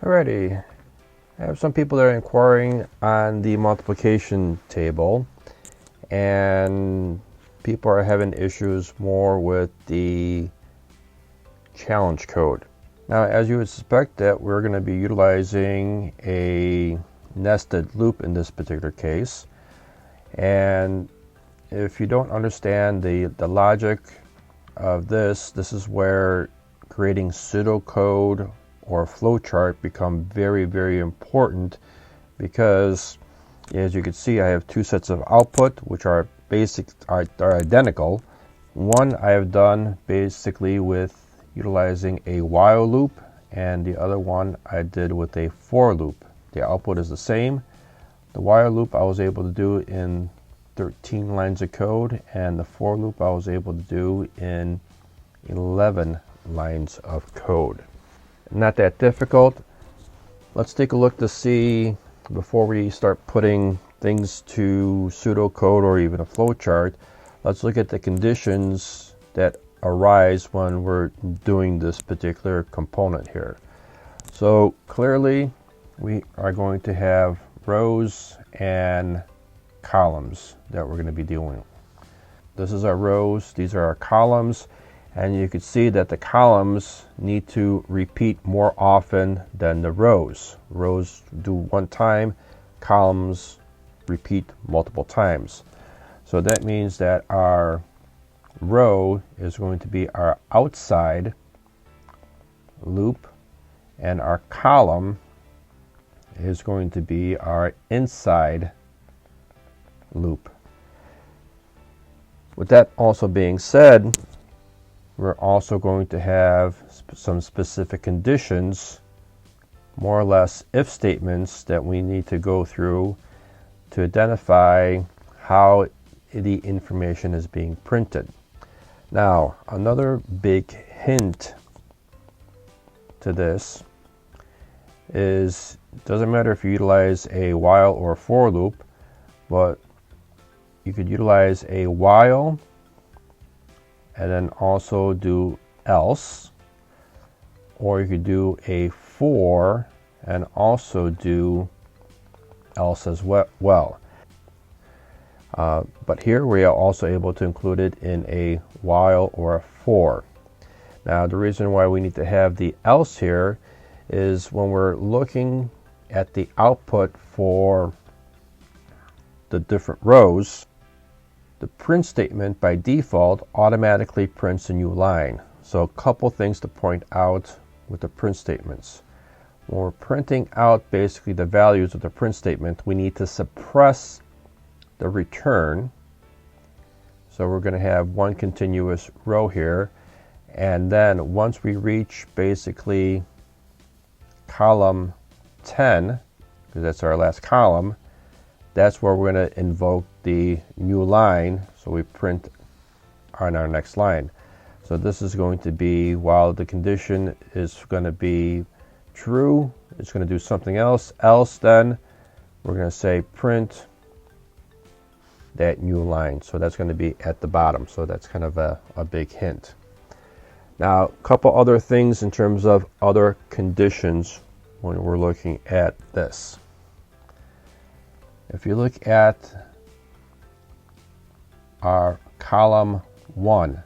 Alrighty, I have some people that are inquiring on the multiplication table, and people are having issues more with the challenge code. Now, as you would suspect, that we're going to be utilizing a nested loop in this particular case, and if you don't understand the logic of this is where creating pseudocode or flowchart become very, very important, because as you can see, I have two sets of output which are identical. One I have done basically with utilizing a while loop, and the other one I did with a for loop. The output is the same. The while loop I was able to do in 13 lines of code, and the for loop I was able to do in 11 lines of code. Not that difficult. Let's take a look to see, before we start putting things to pseudocode or even a flowchart, let's look at the conditions that arise when we're doing this particular component here. So clearly we are going to have rows and columns that we're going to be doing. This is our rows, these are our columns, and you can see that the columns need to repeat more often than the rows. Rows do one time, columns repeat multiple times. So that means that our row is going to be our outside loop, and our column is going to be our inside loop. With that also being said, we're also going to have some specific conditions, more or less if statements, that we need to go through to identify how the information is being printed. Now, another big hint to this is, it doesn't matter if you utilize a while or a for loop, but you could utilize a while and then also do else, or you could do a for and also do else as well. But here we are also able to include it in a while or a for. Now, the reason why we need to have the else here is when we're looking at the output for the different rows, the print statement by default automatically prints a new line. So a couple things to point out with the print statements. When we're printing out basically the values of the print statement, we need to suppress the return. So we're going to have one continuous row here, and then once we reach basically column 10, because that's our last column, that's where we're going to invoke the new line, so we print on our next line. So this is going to be, while the condition is going to be true, it's going to do something else. Then we're going to say print that new line. So that's going to be at the bottom. So that's kind of a big hint. Now, a couple other things in terms of other conditions when we're looking at this. If you look at our column 1,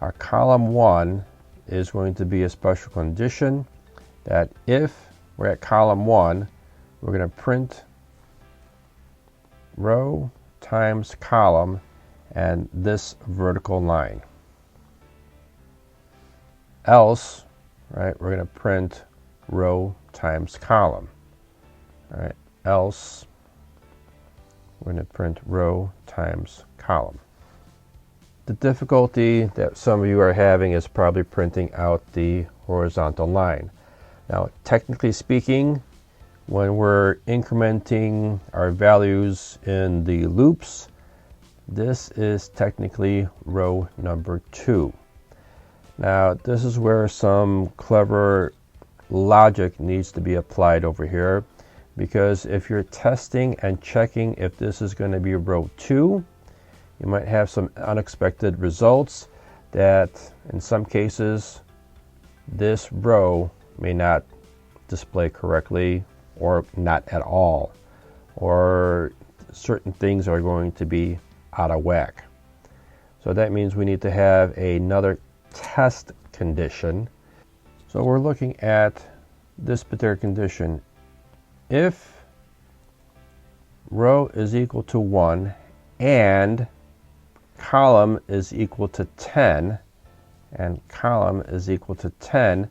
our column 1 is going to be a special condition that if we're at column 1, we're going to print row times column and this vertical line. Else, right, we're going to print row times column. All right, else we're going to print row times column. The difficulty that some of you are having is probably printing out the horizontal line. Now, technically speaking, when we're incrementing our values in the loops, this is technically row number 2. Now, this is where some clever logic needs to be applied over here, because if you're testing and checking if this is going to be row 2, you might have some unexpected results that in some cases this row may not display correctly or not at all, or certain things are going to be out of whack. So that means we need to have another test condition. So we're looking at this particular condition. If row is equal to 1 and column is equal to 10, and column is equal to 10,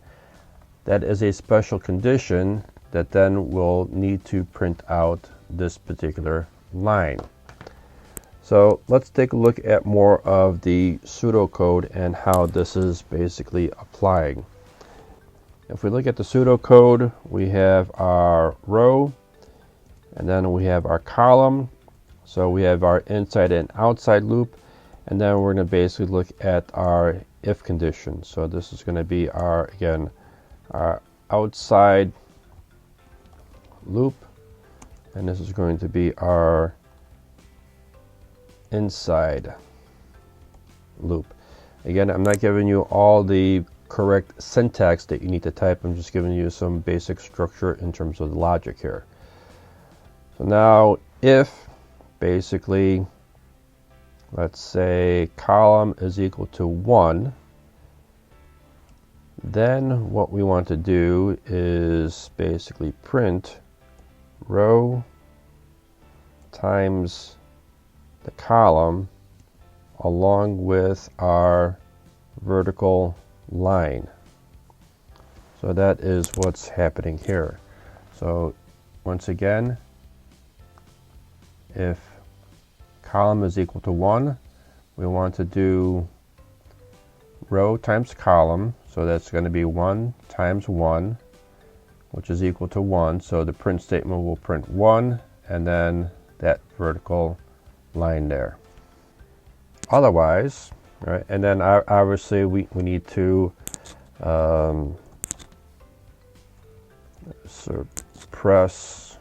that is a special condition that then will need to print out this particular line. So let's take a look at more of the pseudocode and how this is basically applying. If we look at the pseudocode, we have our row, and then we have our column. So we have our inside and outside loop, and then we're going to basically look at our if condition. So this is going to be our, again, our outside loop, and this is going to be our inside loop. Again, I'm not giving you all the correct syntax that you need to type. I'm just giving you some basic structure in terms of the logic here. So now if basically, let's say column is equal to 1, then what we want to do is basically print row times the column along with our vertical line. So that is what's happening here. So once again, if column is equal to 1, we want to do row times column. So that's going to be 1 times 1, which is equal to 1. So the print statement will print 1 and then that vertical line there. Otherwise, right, and then obviously we need to suppress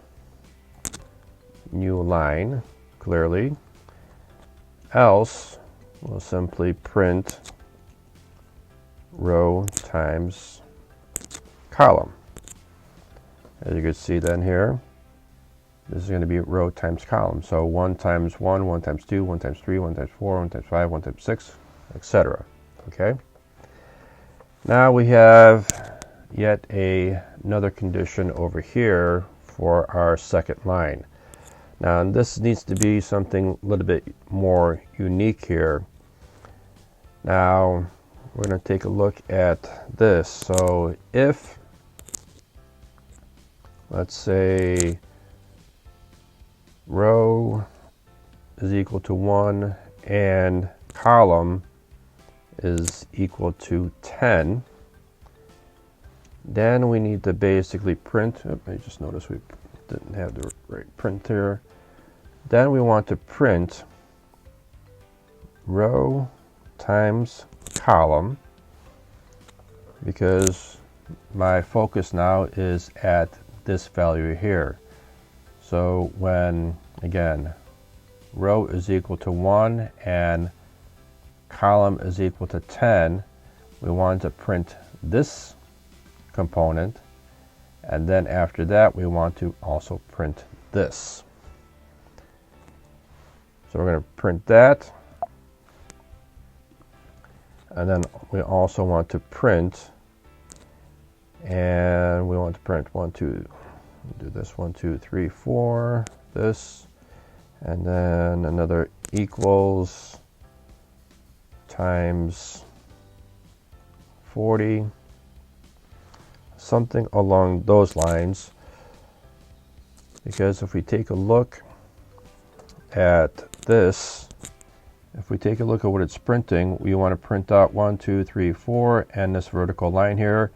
new line clearly, else we'll simply print row times column. As you can see then here, this is going to be row times column. So 1 times 1, 1 times 2, 1 times 3, 1 times 4, 1 times 5, 1 times 6, etc. Okay. Now we have yet another condition over here for our second line. Now this needs to be something a little bit more unique here. Now we're going to take a look at this. So if, let's say, row is equal to 1 and column is equal to 10, then we need to basically print, I just noticed we didn't have the right print here. Then we want to print row times column, because my focus now is at this value here. So when, again, row is equal to 1 and column is equal to 10, we want to print this component, and then after that we want to also print this. So we're going to print that, and then we also want to print, and we want to print 1, 2, do this 1, 2, 3, 4, this, and then another equals times 40, something along those lines. Because if we take a look at this, if we take a look at what it's printing, we want to print out 1, 2, 3, 4 and this vertical line here,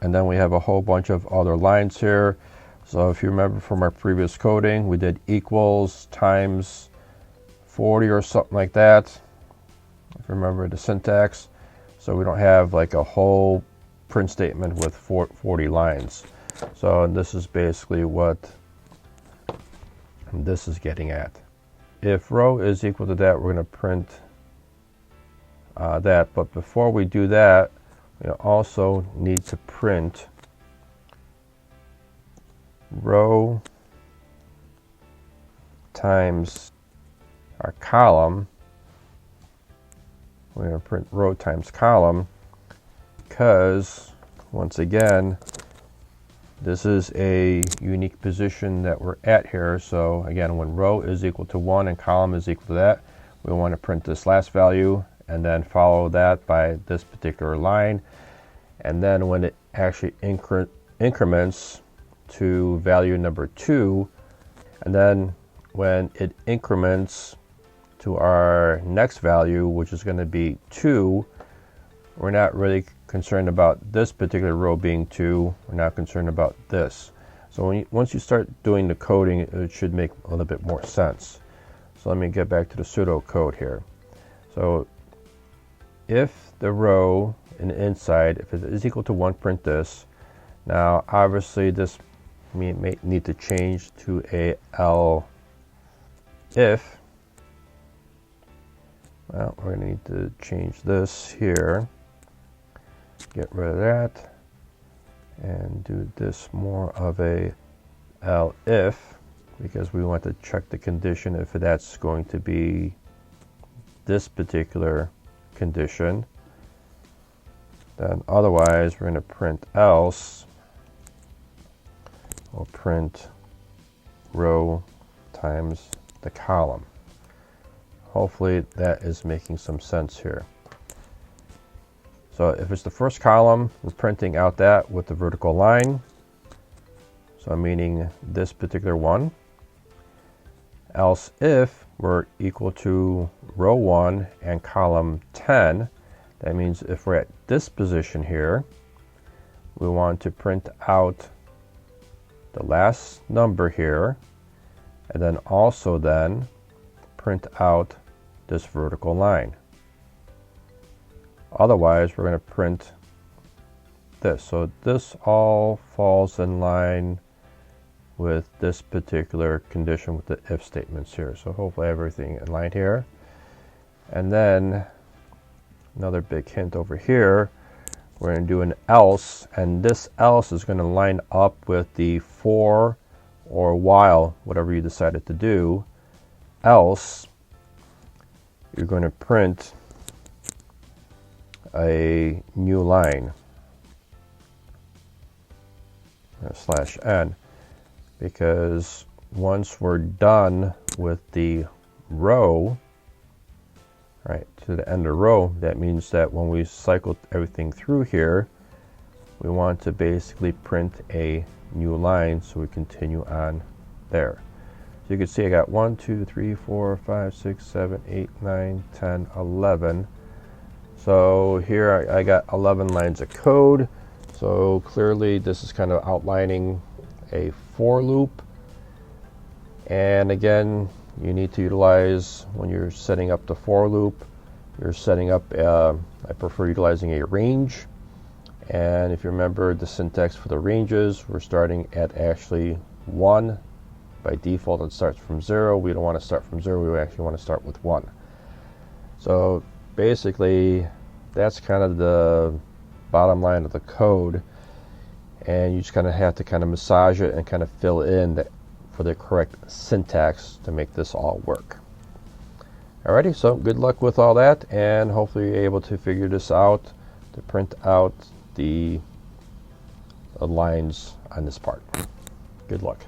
and then we have a whole bunch of other lines here. So if you remember from our previous coding, we did equals times 40 or something like that, if you remember the syntax. So we don't have like a whole print statement with 40 lines. So this is basically what this is getting at. If row is equal to that, we're going to print that. But before we do that, we also need to print row times our column. We're going to print row times column because, once again, this is a unique position that we're at here. So again, when row is equal to 1 and column is equal to that, we want to print this last value and then follow that by this particular line. And then when it actually increments to value number 2, and then when it increments to our next value, which is going to be 2, we're not really concerned about this particular row being 2. We're not concerned about this. So once you start doing the coding, it should make a little bit more sense. So let me get back to the pseudocode here. So if the row in the inside, if it is equal to 1, print this. Now obviously this may need to change to a else if. Well, we're going to need to change this here. Get rid of that and do this more of a else if, because we want to check the condition if that's going to be this particular condition. Then otherwise we're going to print else. We'll print row times the column. Hopefully that is making some sense here. So if it's the first column, we're printing out that with the vertical line. So meaning this particular one. Else if we're equal to row 1 and column 10, that means if we're at this position here, we want to print out the last number here, and then also then print out this vertical line. Otherwise, we're going to print this. So this all falls in line with this particular condition with the if statements here. So hopefully everything in line here. And then another big hint over here, we're going to do an else, and this else is going to line up with the for or while, whatever you decided to do. Else, you're going to print a new line, /n, because once we're done with the row, right, to the end of row, that means that when we cycle everything through here, we want to basically print a new line, so we continue on there. So you can see I got 1, 2, 3, 4, 5, 6, 7, 8, 9, 10, 11. So here I got 11 lines of code. So clearly this is kind of outlining a for loop. And again, you need to utilize, when you're setting up the for loop, you're setting up, I prefer utilizing a range. And if you remember the syntax for the ranges, we're starting at actually 1. By default, it starts from 0. We don't want to start from 0. We actually want to start with 1. So basically, that's kind of the bottom line of the code. And you just kind of have to kind of massage it and kind of fill in for the correct syntax to make this all work. Alrighty, so good luck with all that, and hopefully you're able to figure this out to print out the lines on this part. Good luck.